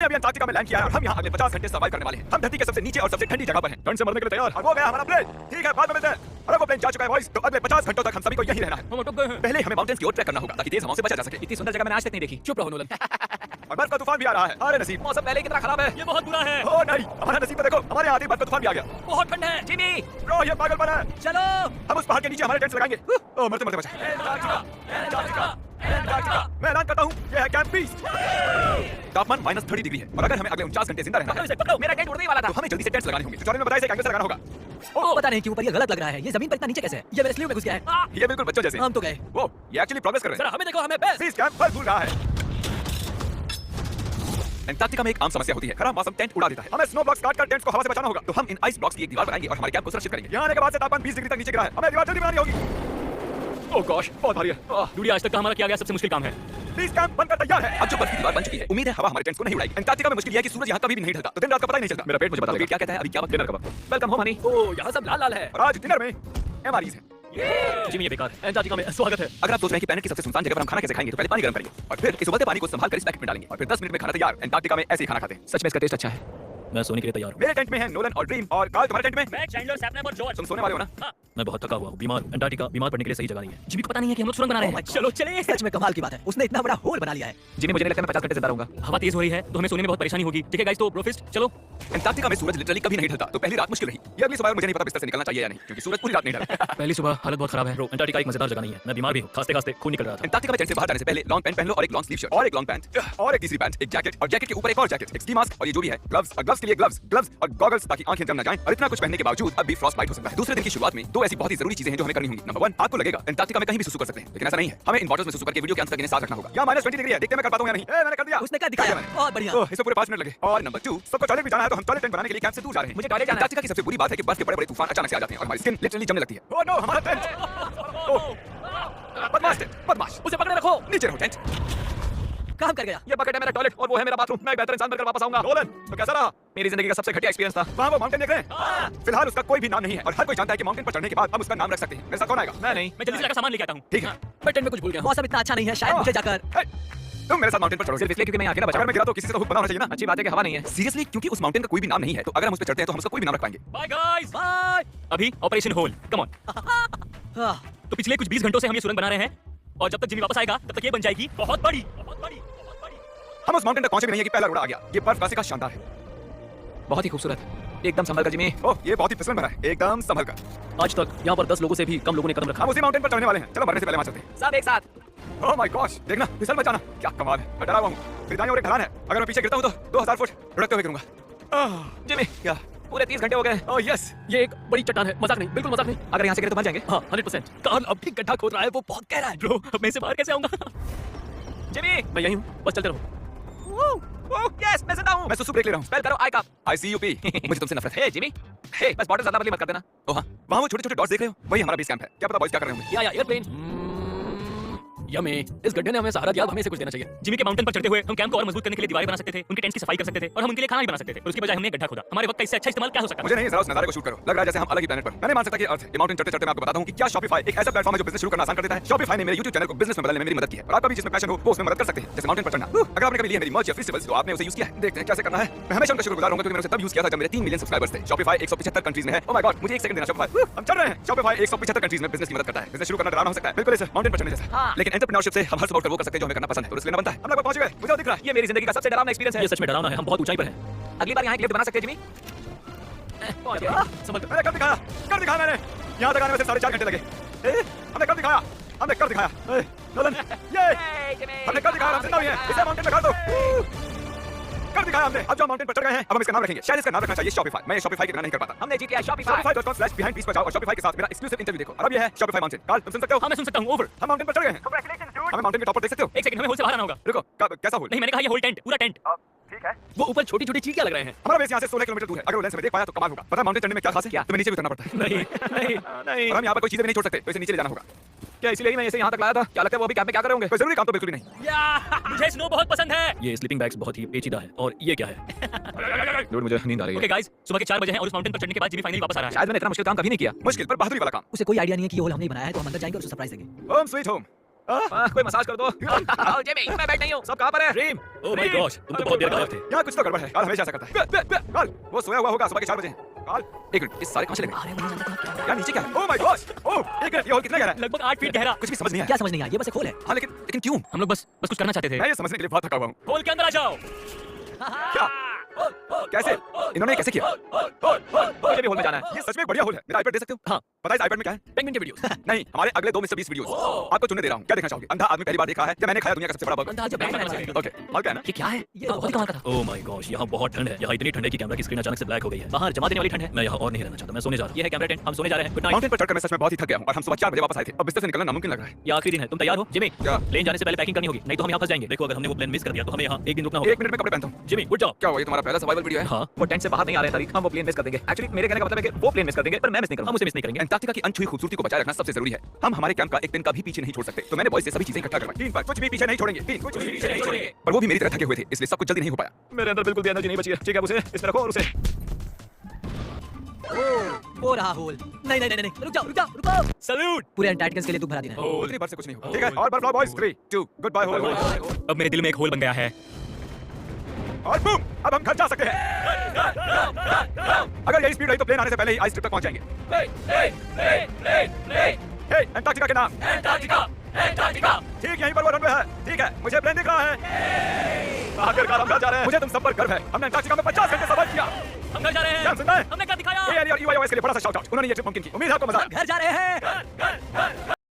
हमने अभी अंटार्कटिका में लैंड किया है और हम यहाँ अगले 50 घंटे सर्वाइव करने वाले हैं। हम धरती के सबसे नीचे और सबसे ठंडी जगह पर हैं। ठंड से मरने के लिए तैयार। हो गया हमारा प्लेन। ठीक है, बाद में मिलते हैं। अरे वो प्लेन जा चुका है बॉयज। तो अगले 50 घंटों तक हम सभी को यहीं रहना है। हम अटक गए हैं। पहले हमें माउंटेन्स की ओर ट्रैक करना होगा ताकि तेज हवाओं से बचा जा सके। इतनी सुंदर जगह मैंने आज तक नहीं देखी। चुप रहो नोलन। और बर्फ का तूफान भी आ रहा है। अरे नसीब, मौसम पहले कितना खराब है। ये बहुत बुरा है। ओ नहीं, हमारा नसीब देखो, हमारे यहाँ आती बर्फ का तूफान भी आ गया। बहुत ठंड है। जिमी, ब्रो ये पागलपन है। चलो। हम उस पहाड़ के नीचे हमारे टेंट्स लगाएंगे। ओ मरते मरते बचा। मैं ऐलान करता हूँ, ये है कैंप पीस। तापमान -30 डिग्री है और अगर हमें अगले 49 घंटे जिंदा रहना है, मेरा टेंट उड़ने ही वाला था। तो हमें जल्दी से टेंट्स लगाने होंगे। ट्यूटोरियल में बताया इसे एंगल से लगाना होगा। ओ पता नहीं क्यों पर ये गलत लग रहा है। ये जमीन पर इतना नीचे कैसे है? ये मेरे स्लीव में घुस गया है। ये बिल्कुल बच्चों जैसे। हम तो गए। वो ये एक्चुअली प्रोग्रेस कर रहे जरा हैं। हमें देखो, हमें बेस। पीस कैंप फल फूल रहा है। अंटार्कटिका में एक आम समस्या होती है, खराब मौसम टेंट उड़ा देता है। हमें स्नो ब्लॉक्स काटकर टेंट्स को हवा से बचाना होगा। तो हम इन आइस ब्लॉक्स की एक दीवार बनाएंगे और हमारे कैंप को सुरक्षित करेंगे। यहाँ आने के बाद से तापमान 20 डिग्री तक नीचे गिरा है। हमें दीवार जल्दी बनानी होगी। ओह गॉश, बहुत भारी है। दुनिया आज तक का हमारा किया गया सबसे मुश्किल काम है। प्लीज कैंप बनकर तैयार है। अब जो बर्फ की दीवार बन चुकी है, उम्मीद है हवा हमारे टेंट्स को नहीं उड़ाएगी। अंटार्कटिका में मुश्किल यह है कि सूरज यहाँ कभी भी नहीं ढलता, तो दिन रात का पता ही नहीं चलता। मेरा पेट मुझे बता दो क्या कहता है, अभी क्या वक्त डिनर का वक्त। Welcome home Honey. ओह यहाँ सब लाल लाल है। और आज डिनर में एमआरईज है। जिमी ये बेकार है। अंटार्कटिका में स्वागत है। अगर आप सोच रहे हैं कि प्लेनेट की सबसे सुनसान जगह पर हम खाना कैसे खाएंगे, तो पहले पानी गर्म करेंगे और फिर इस उबलते पानी को संभाल कर इस पैकेट में डालेंगे और फिर 10 मिनट में खाना तैयार। अंटार्कटिका में ऐसे ही खाना खाते हैं। सच में इसका टेस्ट अच्छा है। मैं सोने के लिए तैयार हूँ। मेरे टेंट में है नोलन और ड्रीम। और कार्ल तुम्हारे टेंट में? मैं चैंडलर, सैपनर और जॉर्ज। तुम सोने वाले हो ना? हाँ। मैं बहुत थका हुआ हूँ, बीमार। अंटार्कटिका बीमार पड़ने के लिए सही जगह नहीं है। जिमी को पता नहीं है कि हम लोग सुरंग बना रहे हैं। चलो चले। सच में कमाल की बात है, उसने इतना बड़ा होल बना लिया है। जिमी मुझे नहीं लगता मैं 50 घंटे जिंदा रहूंगा। हवा तेज हो रही है तो हमें सोने में बहुत परेशानी होगी। ठीक है गाइस, तो ब्रोफिस्ट चलो। अंटार्कटिका में सूरज लिटरली कभी नहीं ढलता, तो पहली रात मुश्किल रही। ये अगली सुबह मुझे नहीं पता बिस्तर से निकलना चाहिए या नहीं, क्योंकि सूरज पूरी रात नहीं ढला। पहली सुबह हालत बहुत खराब है। ब्रो अंटार्कटिका एक मजेदार जगह नहीं है। मैं बीमार भी हूँ, खांसते खांसते खून निकल रहा था। अंटार्कटिका में टेंट से बाहर जाने से पहले लॉन्ग पैंट पहन लो और एक लॉन्ग स्लीव शर्ट और एक लॉन्ग पैंट और एक तीसरी पैंट, एक जैकेट और जैकेट के ऊपर एक और जैकेट, एक स्की मास्क और ये जो भी है ग्लव्स और ग्लव्स के लिए ग्लव्स और गॉगल्स ताकि आंखें जम ना जाएं। और इतना कुछ पहनने के बावजूद अब भी फ्रॉस्ट बाइट हो सकता है। दूसरे दिन की शुरुआत में दो ऐसी बहुत ही जरूरी चीजें हैं जो हमें करनी होंगी। नंबर 1, आपको लगेगा अंटार्कटिका में कहीं भी सुसु कर सकते हैं, लेकिन ऐसा नहीं है। हमें इन बॉटल्स में सुसु करके वीडियो के अंत तक इन्हें साथ रखना होगा। यहाँ -20 डिग्री है, देखते मैं कर पाता हूँ या नहीं। मैंने कर दिया। उसने क्या दिखाया? बहुत बढ़िया। इसमें पूरे 5 मिनट लगे। और नंबर 2, सबको टॉयलेट भी जाना है, तो हम टॉयलेट टेंट बनाने के लिए कैंप से दूर जा रहे हैं। मुझे टॉयलेट जाना है। अंटार्कटिका की सबसे बुरी बात है कि बर्फ के बड़े-बड़े तूफान अचानक से आ जाते हैं और हमारी स्किन लिटरली जमने लगती है। ओह नो, हमारा टेंट। बदमाश, उसे पकड़े रखो। नीचे रहो टेंट। काम कर गया। ये बकेट है मेरा टॉयलेट और वो है मेरा बाथरूम। मैं एक बेहतर इंसान बनकर वापस आऊंगा। नोलन, तो कैसा रहा? मेरी जिंदगी का सबसे घटिया एक्सपीरियंस था। वहाँ वो माउंटेन देख रहे हैं? फिलहाल उसका कोई भी नाम नहीं है और हर कोई जानता है कि माउंटेन पर चढ़ने के बाद हम उसका नाम रख सकते हैं। मेरे साथ कौन आएगा? मैं नहीं, मैं जल्दी से जाकर सामान लेके आता हूँ। ठीक है। मैं टेंट में कुछ भूल गया हूँ। मौसम इतना अच्छा नहीं है, शायद मुझे जाकर। तुम मेरे साथ माउंटेन पर चढ़ोगे सिर्फ इसलिए क्योंकि मैं यहाँ अकेला बचा। अगर मैं गिरा तो किसी से तो हुक बना होना चाहिए ना। अच्छी बात है कि हवा नहीं है। सीरियसली, क्योंकि उस माउंटेन का कोई भी नाम नहीं है, तो अगर हम उस पर चढ़ते हैं तो हम उसका कोई भी नाम रख पाएंगे। Bye guys. बाय। अभी ऑपरेशन होल, कम ऑन। तो पिछले कुछ 20 घंटों से हम ये सुरंग बना रहे हैं और जब तक जिमी वापस आएगा तब तक ये बन जाएगी बहुत बड़ी। हम उस माउंटेन तक पहुंचे भी नहीं है कि पहला रोड़ा आ गया। ये बर्फ का शानदार है, बहुत ही खूबसूरत। एकदम संभल कर जिमी। ओह ये बहुत ही फिसलन भरा है, एकदम संभल कर। आज तक यहाँ पर 10 लोगों से भी कम लोगों ने कदम रखा। हम उसी माउंटेन पर चढ़ने वाले हैं। चलो मरने से पहले वहां चलते हैं। सब एक साथ। ओह माय गॉश, देखना फिसल मत जाना। क्या कमाल है। मैं डरा हुआ हूं। फिर दाईं ओर एक ढलान है, अगर मैं पीछे गिरता हूं तो 2000 फुट लुढ़कते हुए गिरूंगा। जिमी क्या? पूरे 30 घंटे हो गए। ओह यस, ये एक बड़ी चट्टान है, मजाक नहीं, बिल्कुल मजाक नहीं। अगर यहाँ से गिरे तो मर जाएंगे। हाँ 100%। कार्ल अब भी गड्ढा खोद रहा है, वो बहुत गहरा है। ब्रो अब मैं इसे बाहर कैसे आऊंगा? जिमी मैं यहीं हूँ, बस चलते रहो। ओह यस, मैं जिंदा हूं। मैं सुसु ब्रेक ले रहा हूं। स्पेल करो आई कप। ICUP। मुझे तुमसे नफरत है। हे जिमी, हे बस बॉटल ज्यादा बदली मत कर देना। ओह हां, वहां वो छोटे-छोटे डॉट्स देख रहे हो? वही हमारा बेस कैंप है। क्या पता बॉयज क्या कर रहे होंगे। या एयरप्लेन। यम्मी, इस गड्ढे ने हमें सहारा दिया, अब हमें इसे कुछ देना चाहिए। जिमी के माउंटेन पर चढ़ते हुए हम कैंप को और मजबूत करने के लिए दीवारें बना सकते थे, उनके टेंट्स की सफाई कर सकते थे और हम उनके लिए खाना भी बना सकते थे। और उसके बजाय हमने एक गड्ढा खोदा। हमारे वक्त का इससे अच्छा इस्तेमाल क्या हो सकता है? मुझे नहीं, जरा उस नजारे को शूट करो। लग रहा है जैसे हम अलग ही प्लेनेट पर। मैं नहीं मान सकता कि अर्थ है। ये माउंटेन चढ़ते-चढ़ते मैं आपको बताता हूं कि क्या Shopify एक ऐसा प्लेटफॉर्म है जो बिजनेस शुरू करना आसान कर देता है। Shopify ने मेरे YouTube चैनल को बिजनेस में बदलने में मेरी मदद की है और आपका भी जिसमें पैशन हो वो उसमें मदद कर सकते हैं, जैसे माउंटेन पर चढ़ना। अगर आपने कभी लिया मेरी मर्च या फेस्टिवल्स तो आपने उसे यूज किया है। देखते हैं कैसे करना है। मैं हमेशा उनका शुक्रगुजार रहूंगा क्योंकि मैंने उसे तब यूज किया था जब मेरे 3 मिलियन सब्सक्राइबर्स थे। Shopify 175 कंट्रीज में है। ओह माय गॉड, मुझे 1 सेकंड देना Shopify। हम चल रहे हैं। Shopify 175 कंट्रीज में बिजनेस की मदद करता है। बिजनेस शुरू करना डरावना हो सकता है, बिल्कुल इस माउंटेन पर चढ़ने जैसा। लेकिन एंटरप्रेन्योरशिप से हम हर सुबह उठकर वो कर सकते हैं जो हमें करना पसंद है और इसलिए ना बनता है। हम लोग पहुंच गए, मुझे दिख रहा है। ये मेरी जिंदगी का सबसे डरावना एक्सपीरियंस है। ये सच में डरावना है, हम बहुत ऊंचाई पर हैं। अगली बार यहाँ एक लिफ्ट बना सकते हैं जिमी। मैंने कर दिखाया मैंने। यहाँ तक आने में सिर्फ 4.5 घंटे लगे। हमने कर दिखाया। नोलन, ये हमने कर दिखाया। हम जिंदा भी हैं। इसे माउंटेन पे कर दो। कर दिखाया हमने। अब जो माउंटेन पर चढ़ गए हैं, अब हम इसका नाम रखेंगे। शायद इसका नाम रखना चाहिए Shopify। मैं Shopify के बिना नहीं कर पाता। हमने जीत लिया Shopify। Shopify.com/behindpiece पर जाओ और Shopify के साथ मेरा एक्सक्लूसिव इंटरव्यू देखो। और अब ये है Shopify माउंटेन। कार्ल तुम सुन सकते हो? हाँ मैं सुन सकता हूँ। ओवर। हम माउंटेन पर चढ़ गए हैं। हमें माउंटेन के टॉप पर देख सकते हो? एक सेकंड, हमें होल से बाहर आना होगा। रुको, कैसा होल? नहीं मैंने कहा ये होल टेंट, पूरा टेंट। ठीक है। वो ऊपर छोटी-छोटी चीटियां लग रहे हैं। हमारा बेस यहाँ से 16 किलोमीटर दूर है। अगर वो लेंस में देख पाया तो कमाल होगा। पता है माउंटेन चढ़ने में क्या खास है? क्या? तुम्हें नीचे भी उतरना पड़ता है। नहीं। और हम यहाँ पर कोई चीजें भी नहीं छोड़ सकते, तो इसे नीचे ले जाना होगा। क्या इसलिए ही मैं इसे यहाँ तक लाया था? क्या लगता है वो अभी कैंप में क्या कर रहे होंगे? कोई जरूरी काम तो बिल्कुल भी नहीं। मुझे स्नो बहुत पसंद है। ये स्लीपिंग बैग्स बहुत ही पेचीदा है। और ये क्या है? डूड मुझे नींद आ रही है। ओके गाइस, सुबह के 4 बजे हैं और उस माउंटेन पर चढ़ने के बाद जिमी फाइनली वापस आ रहा है। शायद मैंने इतना मुश्किल काम कभी नहीं किया। मुश्किल पर बहादुरी वाला काम। उसे कोई आइडिया नहीं है कि ये होल हमने बनाया है, तो हम अंदर जाएंगे और उसे सरप्राइज देंगे। Home sweet home. कोई मसाज कर दो। आओ जिमी, मैं बैठ नहीं हूँ। सब कहाँ पर है? ड्रीम ओह माय गॉश तुम तो बहुत देर गायब थे यहाँ कुछ तो गड़बड़ है। कार्ल हमेशा ऐसा करता है। कार्ल, वो सोया हुआ होगा, सुबह के 4 बजे। कार्ल, एक मिनट, इस सारे कहाँ से लगे? अरे मुझे जानता था क्या। यार नीचे क्या है? Oh my gosh! ओह, एक मिनट, ये होल कितना गहरा है? लगभग 8 फीट गहरा कुछ भी समझ नहीं आया। क्या समझ नहीं आया? ये बस एक होल है। हाँ, लेकिन क्यों? हम लोग बस कुछ करना चाहते थे मैं ये समझने के लिए बहुत थका हुआ हूँ। होल के अंदर आ जाओ क्या? कैसे? इन्होंने ये कैसे किया? मुझे भी होल में जाना है ये सच में बढ़िया होल है। मेरा आईपैड दे सकते हो? हाँ। पता है इस आईपैड में क्या है? पेंगुइन के वीडियोस नहीं, हमारे अगले 2 मिस्टर बीस्ट वीडियोस। आपको चुनने दे रहा हूँ। क्या देखना चाहोगे? अंधा आदमी पहली बार देखा है या मैंने खाया दुनिया का सबसे बड़ा बर्गर? अंधा जब बैठना है। ओके, हॉल क्या है ना? ये क्या है ये तो बहुत ही कमाल का था। ओह माय गॉश यहाँ बहुत ठंड है। यहाँ इतनी ठंड है कि कैमरा की स्क्रीन अचानक से ब्लैक हो गई है। बाहर जमा देने वाली ठंड है। मैं यहाँ और नहीं रहना चाहता। मैं सोने जा रहा हूँ। ये है कैमरा टेंट। हम सोने जा रहे हैं। Good night. माउंटेन पर चढ़कर मैं सच में बहुत ही थक गया हूँ और हम सुबह 4 बजे वापस आए थे। अब बिस्तर से निकलना नामुमकिन लग रहा है। ये आखिरी दिन है। तुम तैयार हो जिमी? क्या? प्लेन जाने से पहले पैकिंग करनी होगी नहीं तो हम यहाँ फंस जाएंगे। देखो अगर हमने वो प्लेन मिस कर दिया तो हमें यहाँ एक दिन रुकना होगा। 1 मिनट में कपड़े पहनता हूँ। Jimmy good job. क्या हुआ? ये तुम्हारा पहला सर्वाइवल वीडियो है? हाँ वो टेंट से बाहर नहीं आ रहे हैं तारीख, हम वो प्लेन मिस कर देंगे। एक्चुअली मेरे कहने का मतलब है कि वो प्लेन मिस कर देंगे पर मैं मिस नहीं हम करूंगा। उसे मिस नहीं करेंगे। अंटार्कटिका की अनछुई खूबसूरती को बचाए रखना सबसे जरूरी है। हम हमारे कैंप का एक दिन का भी पीछे नहीं छोड़ सकते। तो मैंने बॉयज से सभी चीजें इकट्ठा करवाई। 3 पर कुछ भी पीछे नहीं छोड़ेंगे। 3 कुछ भी पीछे नहीं छोड़ेंगे। पर वो भी मेरी तरह थके हुए थे, इसलिए सब कुछ जल्दी नहीं हो पाया। मेरे अंदर बिल्कुल भी एनर्जी नहीं बची है। ठीक है, उसे इसमें रखो और उसे वो रहा होल। नहीं नहीं नहीं नहीं, रुक जाओ रुक जाओ रुको। सैल्यूट। पूरे अंटार्कटिकन्स के लिए दुख भरा दिन है। उतनी बार से कुछ नहीं होगा। ठीक है, और बर्फ बॉयज। 3 2 good bye whole. अब मेरे दिल में एक होल बन गया है। और बूम, अब हम घर जा सकते हैं। अगर यही स्पीड रही तो प्लेन आने से पहले ही आइस ट्रिप तक पहुंच जाएंगे। हे, अंटार्कटिका के नाम। अंटार्कटिका। ठीक यहीं पर वो रनवे है। ठीक है, मुझे प्लेन दिख रहा है। आखिरकार हम घर जा रहे हैं। मुझे तुम सब पर गर्व है। हमने अंटार्कटिका में 50 घंटे सफर किया। हम घर जा रहे क्या हैं। सुनना है? हमने क्या दिखाया? ANR और EYOS के लिए बड़ा सा शाउट आउट। उन्होंने ये ट्रिप मुमकिन की। उम्मीद है आपको मजा घर जा रहे हैं।